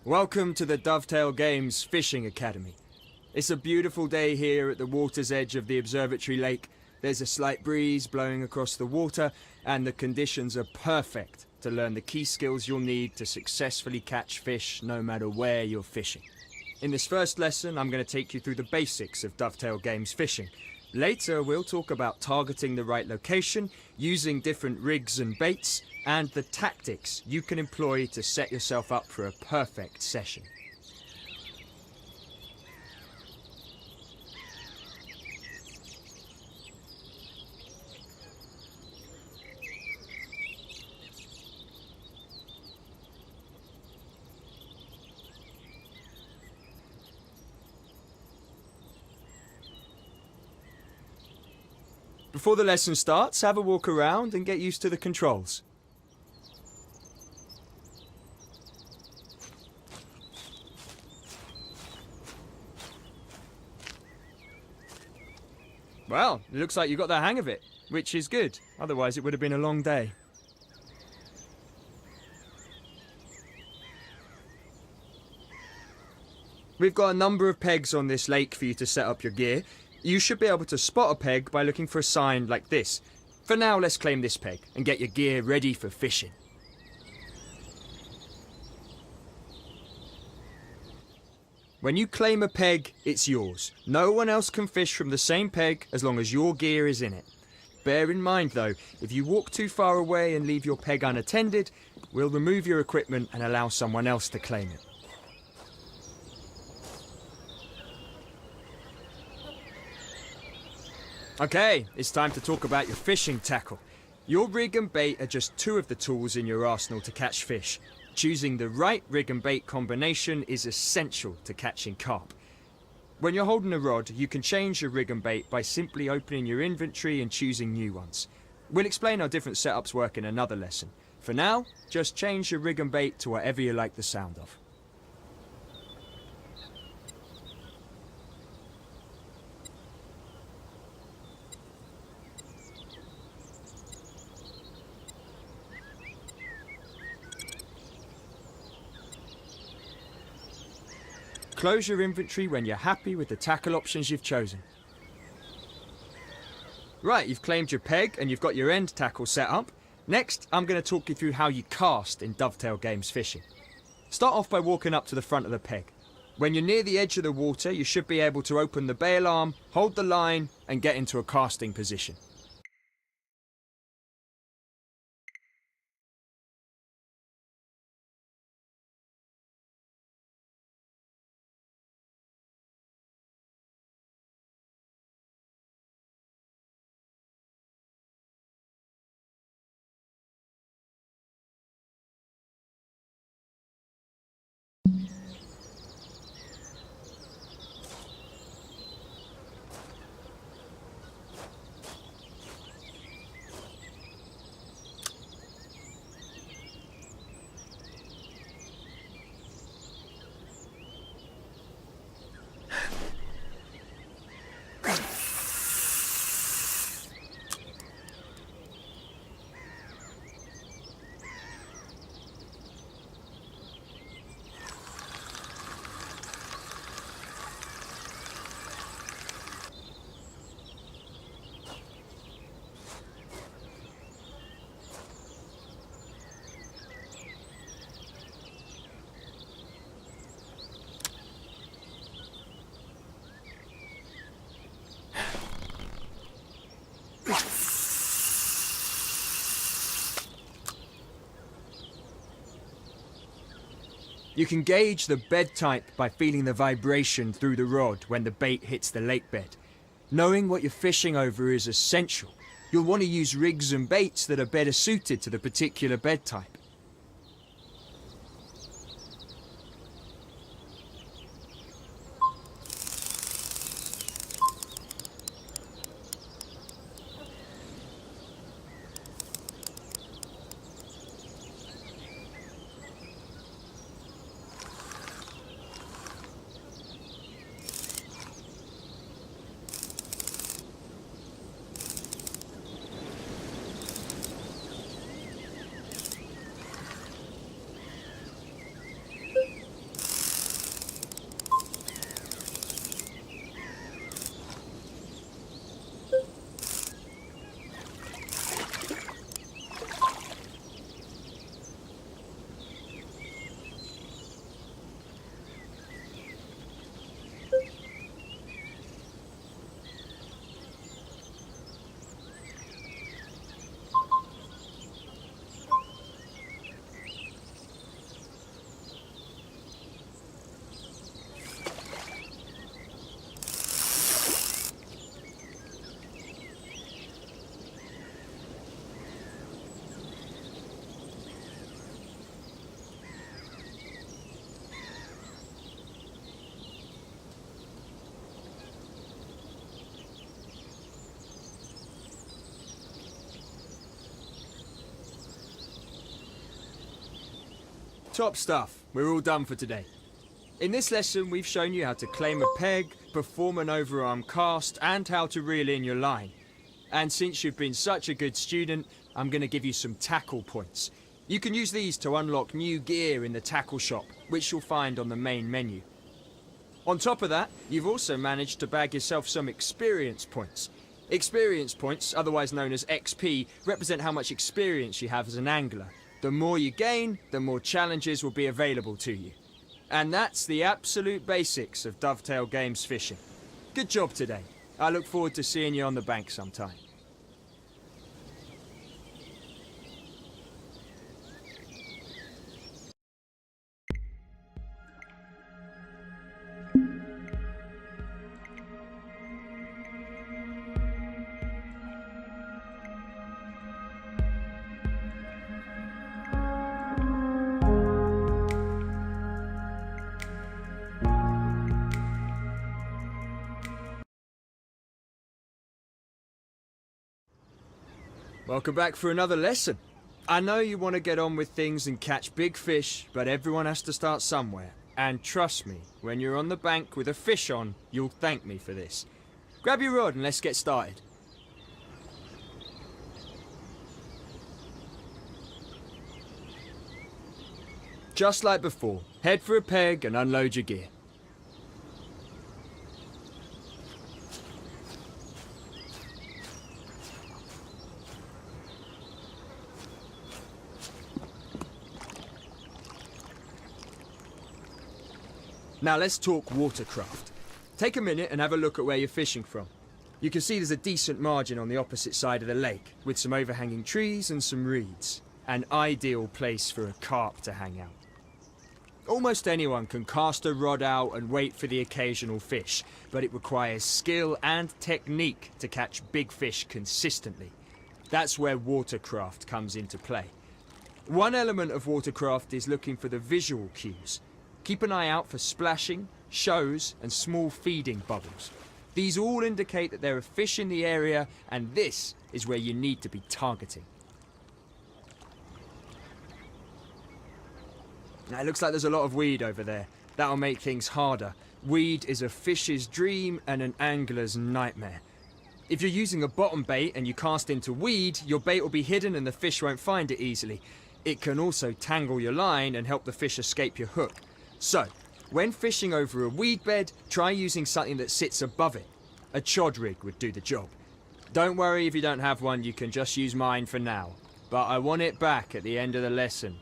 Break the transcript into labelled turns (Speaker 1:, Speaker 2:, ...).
Speaker 1: Welcome to the Dovetail Games Fishing Academy. It's a beautiful day here at the water's edge of the observatory lake. There's a slight breeze blowing across the water, and the conditions are perfect to learn the key skills you'll need to successfully catch fish no matter where you're fishing. In this first lesson, I'm going to take you through the basics of Dovetail Games fishing. Later, we'll talk about targeting the right location, using different rigs and baits, and the tactics you can employ to set yourself up for a perfect session. Before the lesson starts, have a walk around and get used to the controls. Well, it looks like you got the hang of it, which is good. Otherwise, it would have been a long day. We've got a number of pegs on this lake for you to set up your gear. You should be able to spot a peg by looking for a sign like this. For now, let's claim this peg and get your gear ready for fishing. When you claim a peg, it's yours. No one else can fish from the same peg as long as your gear is in it. Bear in mind though, if you walk too far away and leave your peg unattended, we'll remove your equipment and allow someone else to claim it. Okay, it's time to talk about your fishing tackle. Your rig and bait are just two of the tools in your arsenal to catch fish. Choosing the right rig and bait combination is essential to catching carp. When you're holding a rod, you can change your rig and bait by simply opening your inventory and choosing new ones. We'll explain how different setups work in another lesson. For now, just change your rig and bait to whatever you like the sound of. Close your inventory when you're happy with the tackle options you've chosen. Right, you've claimed your peg and you've got your end tackle set up. Next, I'm going to talk you through how you cast in Dovetail Games fishing. Start off by walking up to the front of the peg. When you're near the edge of the water, you should be able to open the bail arm, hold the line, and get into a casting position. You can gauge the bed type by feeling the vibration through the rod when the bait hits the lake bed. Knowing what you're fishing over is essential. You'll want to use rigs and baits that are better suited to the particular bed type. Top stuff. We're all done for today. In this lesson, we've shown you how to claim a peg, perform an overarm cast, and how to reel in your line. And since you've been such a good student, I'm going to give you some tackle points. You can use these to unlock new gear in the tackle shop, which you'll find on the main menu. On top of that, you've also managed to bag yourself some experience points. Experience points, otherwise known as XP, represent how much experience you have as an angler. The more you gain, the more challenges will be available to you. And that's the absolute basics of Dovetail Games fishing. Good job today. I look forward to seeing you on the bank sometime. Welcome back for another lesson. I know you want to get on with things and catch big fish, but everyone has to start somewhere. And trust me, when you're on the bank with a fish on, you'll thank me for this. Grab your rod and let's get started. Just like before, head for a peg and unload your gear. Now let's talk watercraft. Take a minute and have a look at where you're fishing from. You can see there's a decent margin on the opposite side of the lake, with some overhanging trees and some reeds. An ideal place for a carp to hang out. Almost anyone can cast a rod out and wait for the occasional fish, but it requires skill and technique to catch big fish consistently. That's where watercraft comes into play. One element of watercraft is looking for the visual cues. Keep an eye out for splashing, shows, and small feeding bubbles. These all indicate that there are fish in the area, and this is where you need to be targeting. Now, it looks like there's a lot of weed over there. That'll make things harder. Weed is a fish's dream and an angler's nightmare. If you're using a bottom bait and you cast into weed, your bait will be hidden and the fish won't find it easily. It can also tangle your line and help the fish escape your hook. So, when fishing over a weed bed, try using something that sits above it. A chod rig would do the job. Don't worry if you don't have one, you can just use mine for now. But I want it back at the end of the lesson.